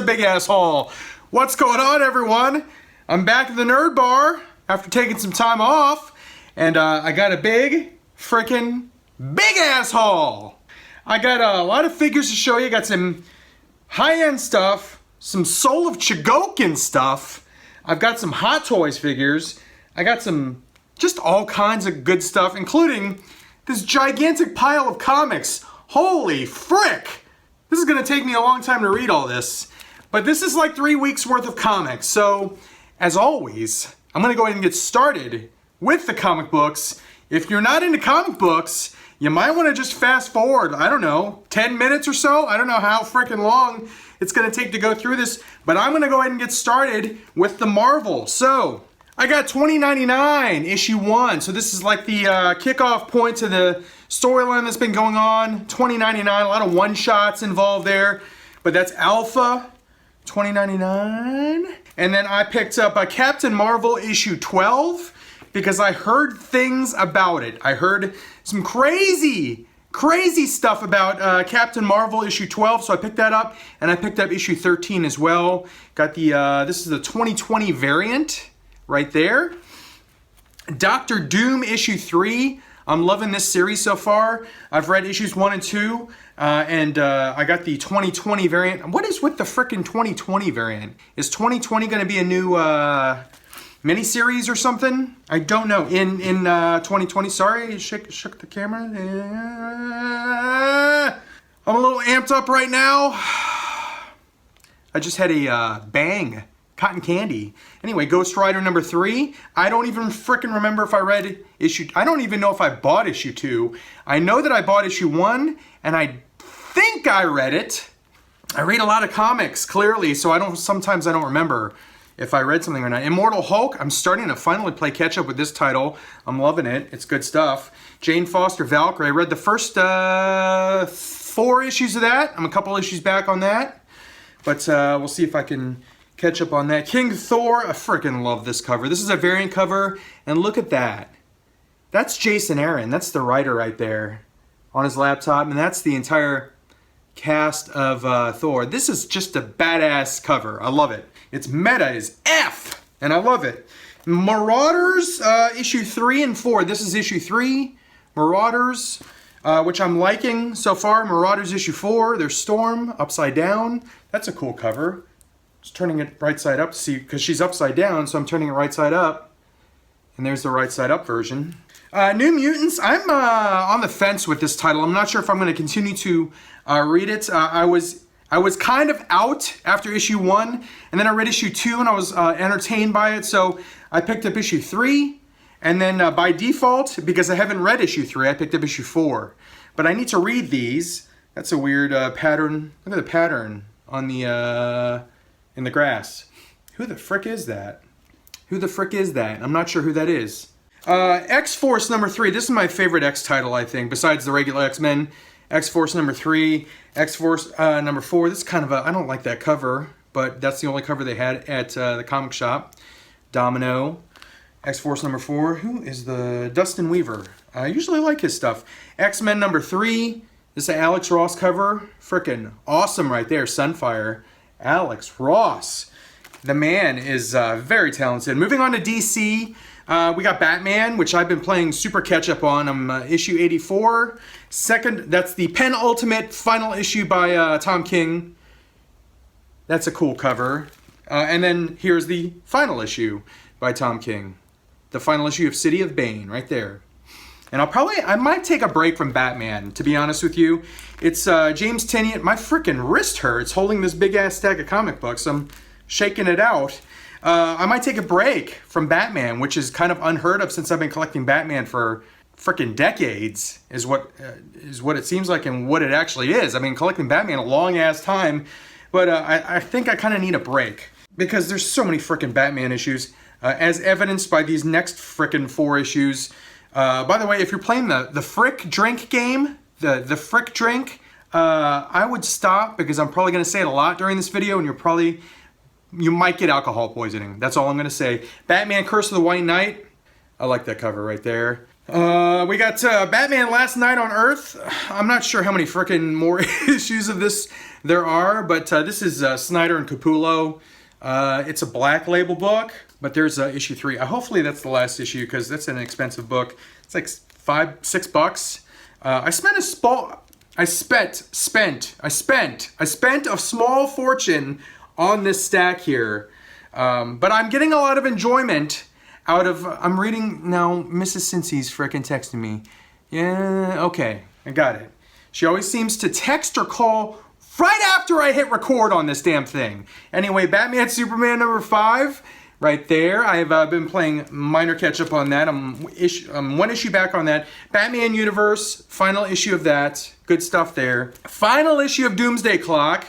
a big ass haul. What's going on, everyone? I'm back at the Nerd Bar after taking some time off, and I got a big ass haul. I got a lot of figures to show you. Got some high-end stuff, some Soul of Chogokin stuff. I've got some Hot Toys figures. I got some just all kinds of good stuff, including this gigantic pile of comics. Holy frick! This is gonna take me a long time to read all this, but this is like 3 weeks worth of comics. So, as always, I'm gonna go ahead and get started with the comic books. If you're not into comic books, you might wanna just fast forward, I don't know, 10 minutes or so? I don't know how freaking long it's gonna take to go through this, but I'm gonna go ahead and get started with the Marvel. So, I got 2099, issue 1. So this is like the kickoff point to the storyline that's been going on. 2099, a lot of one-shots involved there. But that's Alpha, 2099. And then I picked up Captain Marvel issue 12 because I heard things about it. I heard some crazy stuff about Captain Marvel issue 12, so I picked that up. And I picked up issue 13 as well. Got the, this is the 2020 variant. Right there. Doctor Doom issue 3. I'm loving this series so far. I've read issues 1 and 2, and I got the 2020 variant. What is with the frickin' 2020 variant? Is 2020 going to be a new miniseries or something? I don't know. In 2020, sorry, shook the camera. I'm a little amped up right now. I just had a bang. Cotton candy. Anyway, Ghost Rider number 3. I don't even frickin' remember if I read issue... I don't even know if I bought issue 2. I know that I bought issue 1, and I think I read it. I read a lot of comics, clearly, so sometimes I don't remember if I read something or not. Immortal Hulk, I'm starting to finally play catch-up with this title. I'm loving it. It's good stuff. Jane Foster Valkyrie. I read the first 4 issues of that. I'm a couple issues back on that. But we'll see if I can catch up on that. King Thor, I freaking love this cover. This is a variant cover, and look at that. That's Jason Aaron. That's the writer right there on his laptop, and that's the entire cast of Thor. This is just a badass cover. I love it. Its meta is F, and I love it. Marauders, issue 3 and 4. This is issue 3. Marauders, which I'm liking so far. Marauders issue 4. There's Storm, upside down. That's a cool cover. Just turning it right side up to see, because she's upside down, so I'm turning it right side up. And there's the right side up version. New Mutants, I'm on the fence with this title. I'm not sure if I'm going to continue to read it. I was kind of out after issue 1, and then I read issue 2, and I was entertained by it, so I picked up issue 3. And then by default, because I haven't read issue 3, I picked up issue 4. But I need to read these. That's a weird pattern. Look at the pattern on the... in the grass. Who the frick is that? Who the frick is that? I'm not sure who that is. X-Force number 3. This is my favorite X title, I think, besides the regular X-Men. X-Force number 3. X-Force number 4. This is kind of a... I don't like that cover, but that's the only cover they had at the comic shop. Domino. X-Force number 4. Who is the... Dustin Weaver. I usually like his stuff. X-Men number 3. This is an Alex Ross cover. Frickin' awesome right there. Sunfire. Alex Ross. The man is very talented. Moving on to DC, we got Batman, which I've been playing super catch-up on. I'm issue 84. That's the penultimate final issue by Tom King. That's a cool cover. And then here's the final issue by Tom King. The final issue of City of Bane, right there. And I might take a break from Batman, to be honest with you. It's James Tynion. My freaking wrist hurts holding this big-ass stack of comic books. I'm shaking it out. I might take a break from Batman, which is kind of unheard of since I've been collecting Batman for freaking decades, is what it seems like and what it actually is. I mean, collecting Batman a long-ass time, but I think I kind of need a break because there's so many freaking Batman issues, as evidenced by these next freaking 4 issues. By the way, if you're playing the Frick Drink game, the Frick Drink, I would stop because I'm probably going to say it a lot during this video and you might get alcohol poisoning. That's all I'm going to say. Batman Curse of the White Knight. I like that cover right there. We got Batman Last Night on Earth. I'm not sure how many frickin' more issues of this there are, but this is Snyder and Capullo. It's a black label book, but there's issue 3. Hopefully that's the last issue because that's an expensive book. It's like $5-6. I spent a small fortune on this stack here, but I'm getting a lot of enjoyment out of. I'm reading now. Mrs. CINCY's frickin' texting me. Yeah, okay, I got it. She always seems to text or call right after I hit record on this damn thing. Anyway, Batman Superman number 5. Right there. I've been playing minor catch-up on that. I'm one issue back on that. Batman Universe, final issue of that. Good stuff there. Final issue of Doomsday Clock.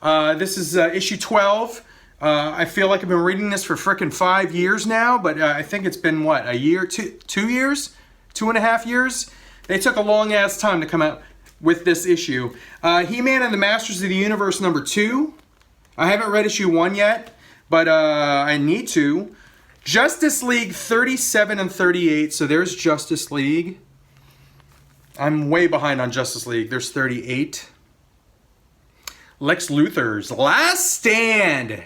This is issue 12. I feel like I've been reading this for frickin' 5 years now, but I think it's been, what, a year, 2 years? 2.5 years? They took a long-ass time to come out with this issue. He-Man and the Masters of the Universe number 2. I haven't read issue 1 yet. But I need to. Justice League 37 and 38. So there's Justice League. I'm way behind on Justice League. There's 38. Lex Luthor's Last Stand.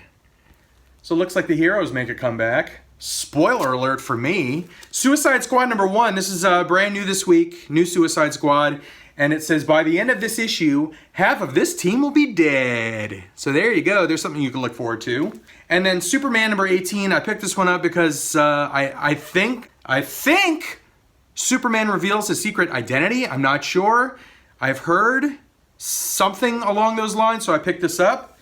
So it looks like the heroes make a comeback. Spoiler alert for me. Suicide Squad number 1. This is brand new this week. New Suicide Squad. And it says, by the end of this issue, half of this team will be dead. So there you go. There's something you can look forward to. And then Superman number 18. I picked this one up because I think Superman reveals his secret identity. I'm not sure. I've heard something along those lines, so I picked this up.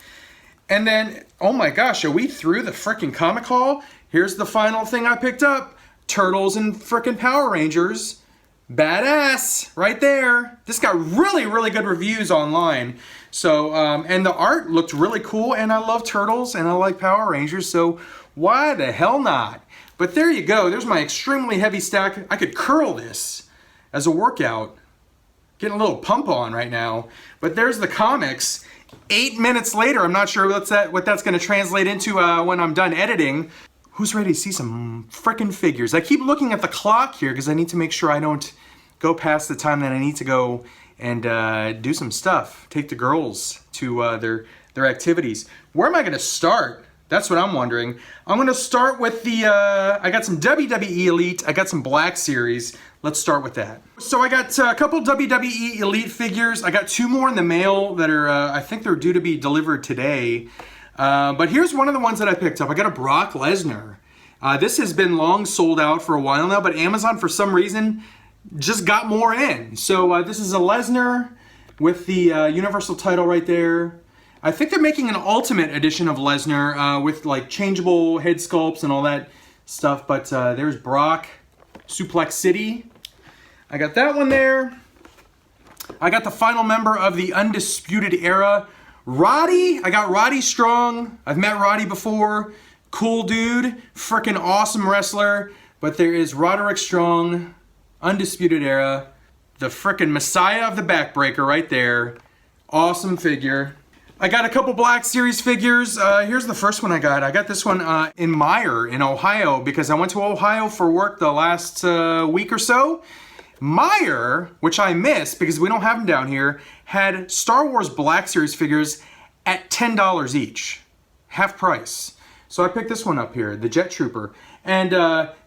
And then, oh my gosh, are we through the frickin' comic haul? Here's the final thing I picked up. Turtles and frickin' Power Rangers. Badass right there. This got really, really good reviews online. So, and the art looked really cool, and I love Turtles, and I like Power Rangers, so why the hell not? But there you go. There's my extremely heavy stack. I could curl this as a workout. Getting a little pump on right now. But there's the comics. 8 minutes later, I'm not sure what that's going to translate into when I'm done editing. Who's ready to see some frickin' figures? I keep looking at the clock here because I need to make sure I don't go past the time that I need to go and do some stuff. Take the girls to their activities. Where am I going to start? That's what I'm wondering. I'm going to start with the, I got some WWE Elite. I got some Black Series. Let's start with that. So I got a couple WWE Elite figures. I got 2 more in the mail that are, I think they're due to be delivered today. But here's one of the ones that I picked up. I got a Brock Lesnar. This has been long sold out for a while now, but Amazon, for some reason, just got more in. So this is a Lesnar with the Universal title right there. I think they're making an Ultimate edition of Lesnar with like changeable head sculpts and all that stuff. But there's Brock, Suplex City. I got that one there. I got the final member of the Undisputed Era, Roddy. I got Roddy Strong. I've met Roddy before. Cool dude. Frickin' awesome wrestler. But there is Roderick Strong, Undisputed Era. The frickin' Messiah of the Backbreaker right there. Awesome figure. I got a couple Black Series figures. Here's the first one I got. I got this one in Meyer in Ohio because I went to Ohio for work the last week or so. Meyer, which I missed because we don't have them down here, had Star Wars Black Series figures at $10 each. Half price. So I picked this one up here, the Jet Trooper. And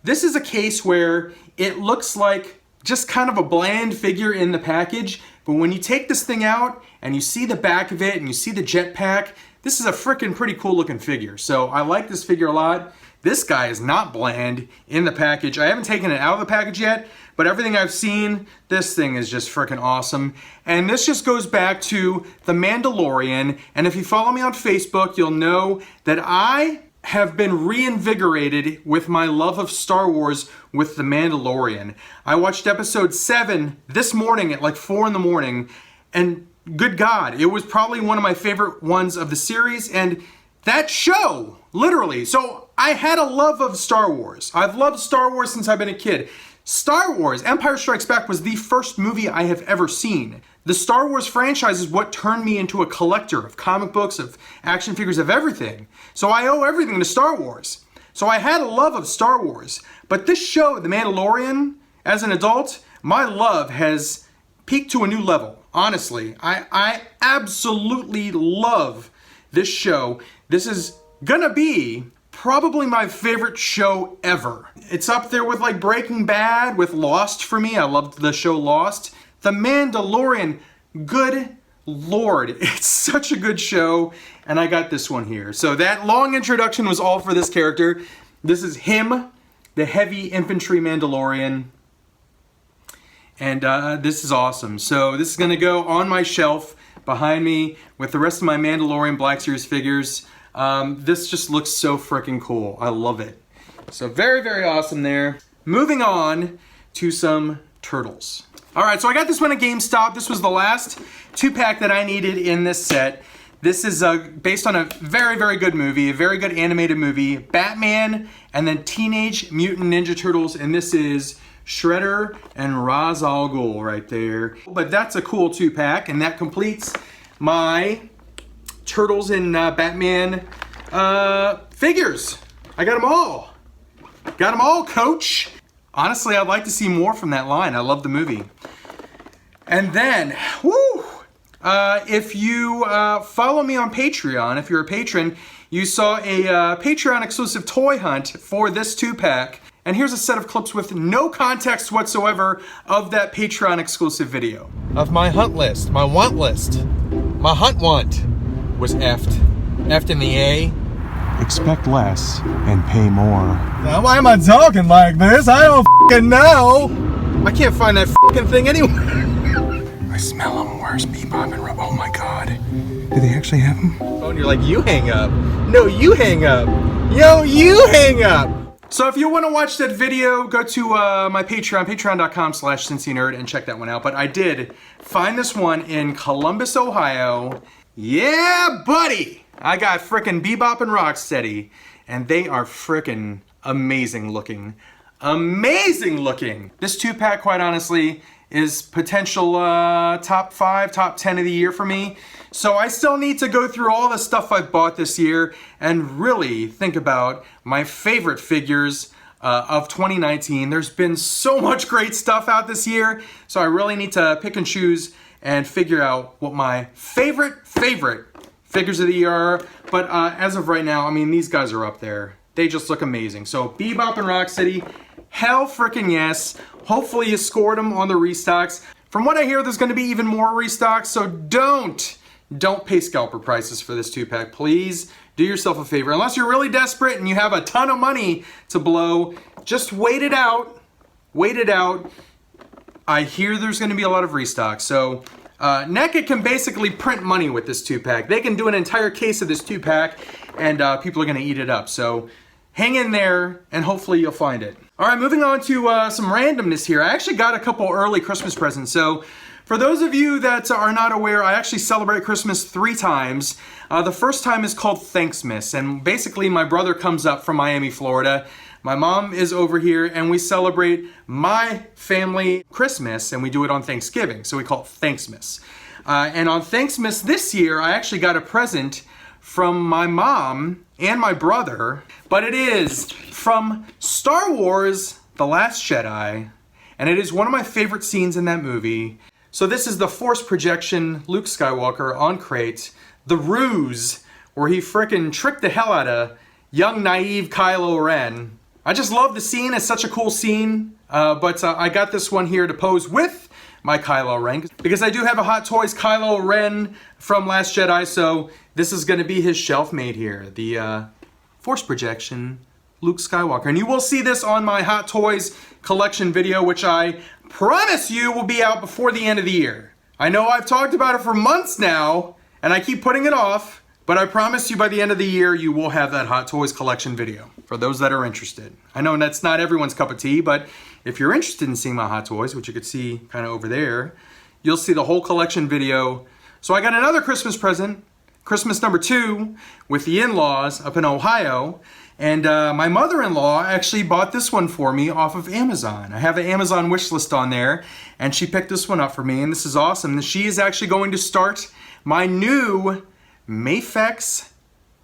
this is a case where it looks like just kind of a bland figure in the package, but when you take this thing out and you see the back of it and you see the jetpack, this is a frickin' pretty cool looking figure. So I like this figure a lot. This guy is not bland in the package. I haven't taken it out of the package yet, but everything I've seen, this thing is just frickin' awesome. And this just goes back to The Mandalorian. And if you follow me on Facebook, you'll know that I have been reinvigorated with my love of Star Wars with The Mandalorian. I watched episode 7 this morning at like 4 in the morning, and good God, it was probably one of my favorite ones of the series, and that show, literally. So I had a love of Star Wars. I've loved Star Wars since I've been a kid. Star Wars, Empire Strikes Back was the first movie I have ever seen. The Star Wars franchise is what turned me into a collector of comic books, of action figures, of everything. So I owe everything to Star Wars. So I had a love of Star Wars. But this show, The Mandalorian, as an adult, my love has peaked to a new level. Honestly, I absolutely love this show. This is gonna be probably my favorite show ever. It's up there with like Breaking Bad, with Lost for me. I loved the show Lost. The Mandalorian, good Lord, it's such a good show, and I got this one here. So that long introduction was all for this character. This is him, the heavy infantry Mandalorian. And this is awesome. So this is gonna go on my shelf behind me with the rest of my Mandalorian Black Series figures. This just looks so freaking cool. I love it. So very, very awesome there. Moving on to some turtles. All right, so I got this one at GameStop. This was the last 2-pack that I needed in this set. This is based on a very, very good movie, a very good animated movie, Batman and then Teenage Mutant Ninja Turtles, and this is Shredder and Ra's al Ghul right there. But that's a cool 2-pack, and that completes my Turtles and Batman figures. I got them all. Got them all, coach. Honestly, I'd like to see more from that line. I love the movie. And then, woo! If you follow me on Patreon, if you're a patron, you saw a Patreon exclusive toy hunt for this 2-pack. And here's a set of clips with no context whatsoever of that Patreon exclusive video. Of my hunt list, my want list. My hunt want was F'd. F'd in the A. Expect less and pay more. Now, why am I talking like this? I don't f***ing know. I can't find that f***ing thing anywhere. I smell them. Where's Bebop and Rob? Oh my god. Do they actually have them? Oh, and you're like, you hang up. No, you hang up. Yo, you hang up. So if you want to watch that video, go to my Patreon, patreon.com/CincyNerd, and check that one out. But I did find this one in Columbus, Ohio. Yeah, buddy! I got frickin' Bebop and Rocksteady, and they are frickin' amazing looking. Amazing looking! This 2-pack, quite honestly, is potential top 5, top 10 of the year for me. So I still need to go through all the stuff I've bought this year and really think about my favorite figures of 2019. There's been so much great stuff out this year, so I really need to pick and choose and figure out what my favorite figures of the year are. But as of right now, I mean, these guys are up there. They just look amazing. So Bebop and Rocksteady, hell frickin' yes. Hopefully you scored them on the restocks. From what I hear, there's gonna be even more restocks, so don't pay scalper prices for this 2-pack. Please do yourself a favor. Unless you're really desperate and you have a ton of money to blow, just wait it out. Wait it out. I hear there's gonna be a lot of restocks. So NECA can basically print money with this 2-pack. They can do an entire case of this 2-pack and people are gonna eat it up. So hang in there and hopefully you'll find it. All right, moving on to some randomness here. I actually got a couple early Christmas presents. So for those of you that are not aware, I actually celebrate Christmas 3 times. The first time is called Thanksmas, and basically my brother comes up from Miami, Florida. My mom is over here, and we celebrate my family Christmas, and we do it on Thanksgiving, so we call it Thanksmas. And on Thanksmas this year, I actually got a present from my mom and my brother, but it is from Star Wars: The Last Jedi, and it is one of my favorite scenes in that movie. So this is the Force projection Luke Skywalker on crate, the ruse, where he frickin' tricked the hell out of young, naive Kylo Ren. I just love the scene. It's such a cool scene, but I got this one here to pose with my Kylo Ren, because I do have a Hot Toys Kylo Ren from Last Jedi, so this is going to be his shelf made here, the Force projection Luke Skywalker. And you will see this on my Hot Toys collection video, which I promise you will be out before the end of the year. I know I've talked about it for months now, and I keep putting it off, but I promise you by the end of the year, you will have that Hot Toys collection video, for those that are interested. I know that's not everyone's cup of tea, but if you're interested in seeing my Hot Toys, which you could see kind of over there, you'll see the whole collection video. So I got another Christmas present, Christmas number 2, with the in-laws up in Ohio. And my mother-in-law actually bought this one for me off of Amazon. I have an Amazon wish list on there, and she picked this one up for me, and this is awesome. She is actually going to start my new MAFEX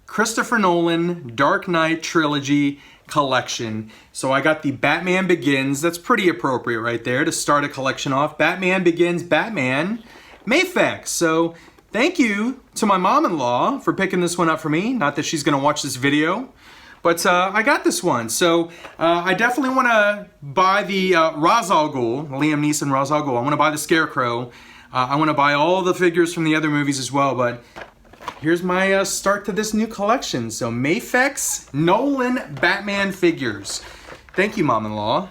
Christopher Nolan Dark Knight trilogy collection. So I got the Batman Begins. That's pretty appropriate right there to start a collection off. Batman Begins, Batman, MAFEX. So thank you to my mom-in-law for picking this one up for me. Not that she's gonna watch this video, but I got this one. So I definitely wanna buy the Ra's al Ghul, Liam Neeson Ra's al Ghul. I wanna buy the Scarecrow. I wanna buy all the figures from the other movies as well, but here's my start to this new collection. So MAFEX Nolan Batman figures. Thank you, mom-in-law.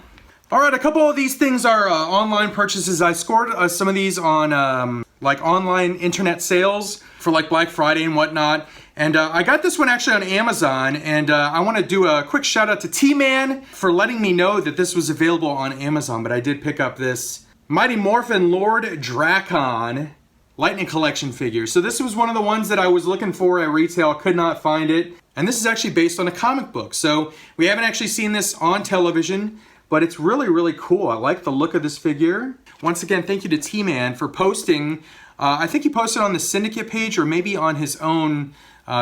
All right, a couple of these things are online purchases. I scored some of these on like online internet sales for like Black Friday and whatnot. And I got this one actually on Amazon, and I want to do a quick shout out to T-Man for letting me know that this was available on Amazon, but I did pick up this Mighty Morphin Lord Drakon Lightning Collection figure. So this was one of the ones that I was looking for at retail, could not find it. And this is actually based on a comic book. So we haven't actually seen this on television, but it's really, really cool. I like the look of this figure. Once again, thank you to T-Man for posting. I think he posted on the Syndicate page or maybe on his own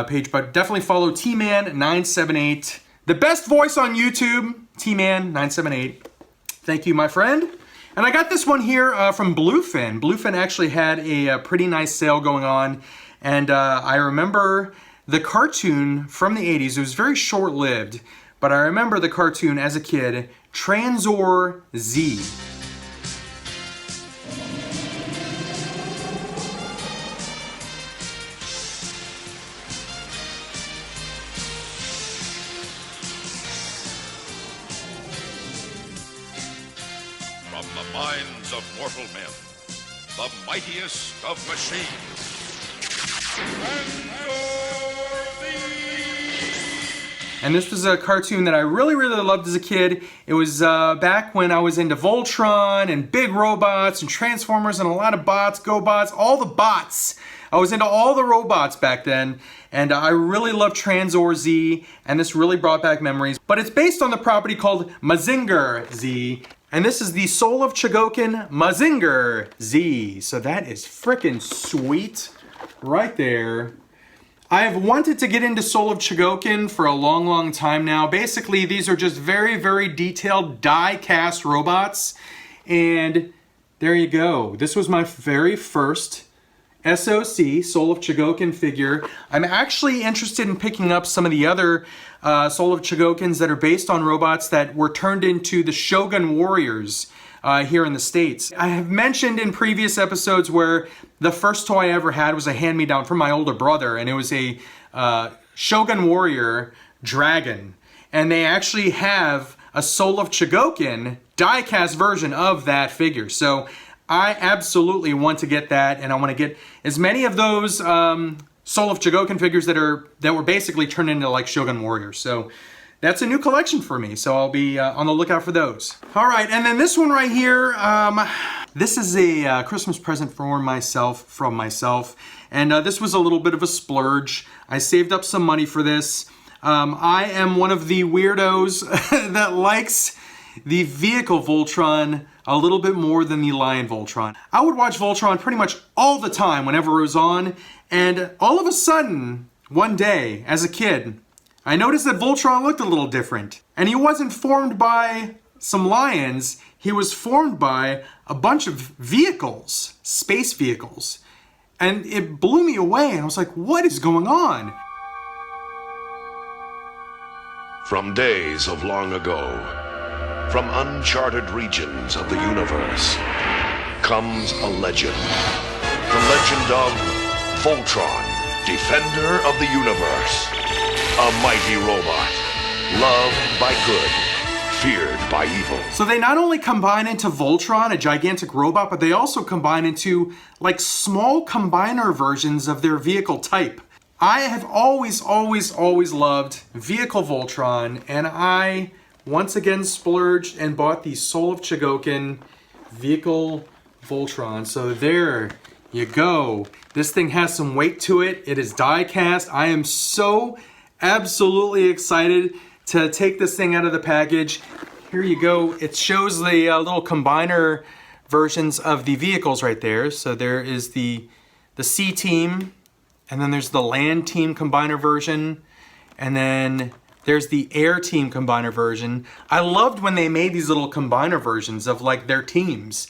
page, but definitely follow T-Man978. The best voice on YouTube, T-Man978. Thank you, my friend. And I got this one here from Bluefin. Bluefin actually had a pretty nice sale going on. And I remember the cartoon from the 80s. It was very short-lived, but I remember the cartoon as a kid, Transor Z. From the minds of mortal men, the mightiest of machines. And this was a cartoon that I really, really loved as a kid. It was back when I was into Voltron and big robots and Transformers and a lot of bots, GoBots, all the bots. I was into all the robots back then, and I really loved Transor Z, and this really brought back memories. But it's based on the property called Mazinger Z, and this is the Soul of Chogokin Mazinger Z. So that is freaking sweet right there. I have wanted to get into Soul of Chogokin for a long, long time now. Basically, these are just very, very detailed die-cast robots. And there you go. This was my very first SOC, Soul of Chogokin figure. I'm actually interested in picking up some of the other Soul of Chogokins that are based on robots that were turned into the Shogun Warriors here in the States. I have mentioned in previous episodes where the first toy I ever had was a hand-me-down from my older brother, and it was a Shogun Warrior dragon. And they actually have a Soul of Chogokin die-cast version of that figure. So I absolutely want to get that, and I want to get as many of those Soul of Chogokin figures that were basically turned into like Shogun Warriors. So that's a new collection for me, so I'll be on the lookout for those. All right, and then this one right here, this is a Christmas present for myself, from myself, and this was a little bit of a splurge. I saved up some money for this. I am one of the weirdos that likes the vehicle Voltron a little bit more than the Lion Voltron. I would watch Voltron pretty much all the time whenever it was on, and all of a sudden, one day, as a kid, I noticed that Voltron looked a little different. And he wasn't formed by some lions, he was formed by a bunch of vehicles, space vehicles. And it blew me away, and I was like, what is going on? From days of long ago, from uncharted regions of the universe, comes a legend. The legend of Voltron, Defender of the Universe. A mighty robot, loved by good, feared by evil. So they not only combine into Voltron, a gigantic robot, but they also combine into like small combiner versions of their vehicle type. I have always, always, always loved vehicle Voltron, and I once again splurged and bought the Soul of Chogokin vehicle Voltron. So there you go. This thing has some weight to it. It is die cast. I am so absolutely excited to take this thing out of the package. Here you go. It shows the little combiner versions of the vehicles right there. So there is the Sea Team, and then there's the Land Team combiner version, and then There's the Air Team Combiner version. I loved when they made these little combiner versions of like their teams.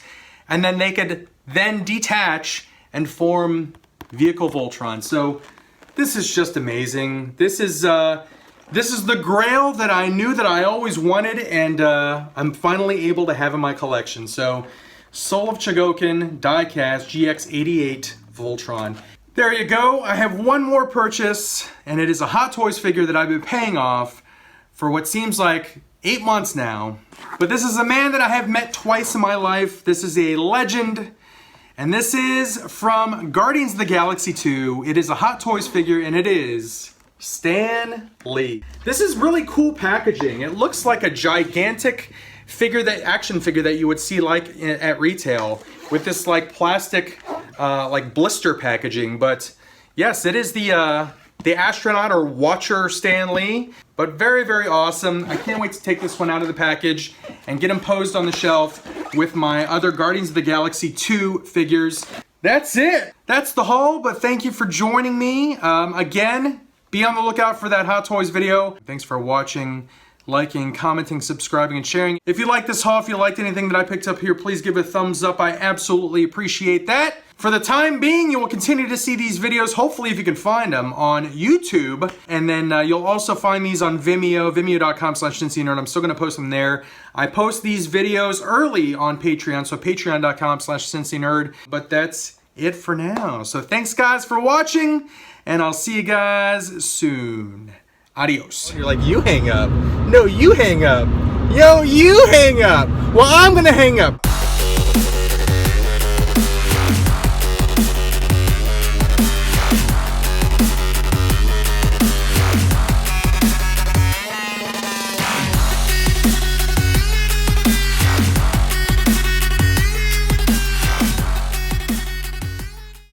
And then they could then detach and form Vehicle Voltron. So this is just amazing. This is the grail that I knew that I always wanted, and I'm finally able to have in my collection. So Soul of Chogokin Diecast GX88 Voltron. There you go. I have one more purchase, and it is a Hot Toys figure that I've been paying off for what seems like 8 months now. But this is a man that I have met twice in my life. This is a legend, and this is from Guardians of the Galaxy 2. It is a Hot Toys figure, and it is Stan Lee. This is really cool packaging. It looks like a gigantic action figure that you would see like at retail with this like plastic like blister packaging. But yes, it is the astronaut or watcher Stan Lee, but very, very awesome. I can't wait to take this one out of the package and get him posed on the shelf with my other Guardians of the Galaxy 2 figures. That's it. That's the haul, but thank you for joining me. Again, be on the lookout for that Hot Toys video. Thanks for watching, liking, commenting, subscribing, and sharing. If you like this haul, if you liked anything that I picked up here, please give it a thumbs up. I absolutely appreciate that. For the time being, you will continue to see these videos, hopefully if you can find them, on YouTube. And then you'll also find these on Vimeo, vimeo.com/CincyNerd. I'm still going to post them there. I post these videos early on Patreon, so patreon.com/CincyNerd. But that's it for now. So thanks, guys, for watching, and I'll see you guys soon. Adios. You're like, you hang up. No, you hang up. Yo, you hang up. Well, I'm going to hang up.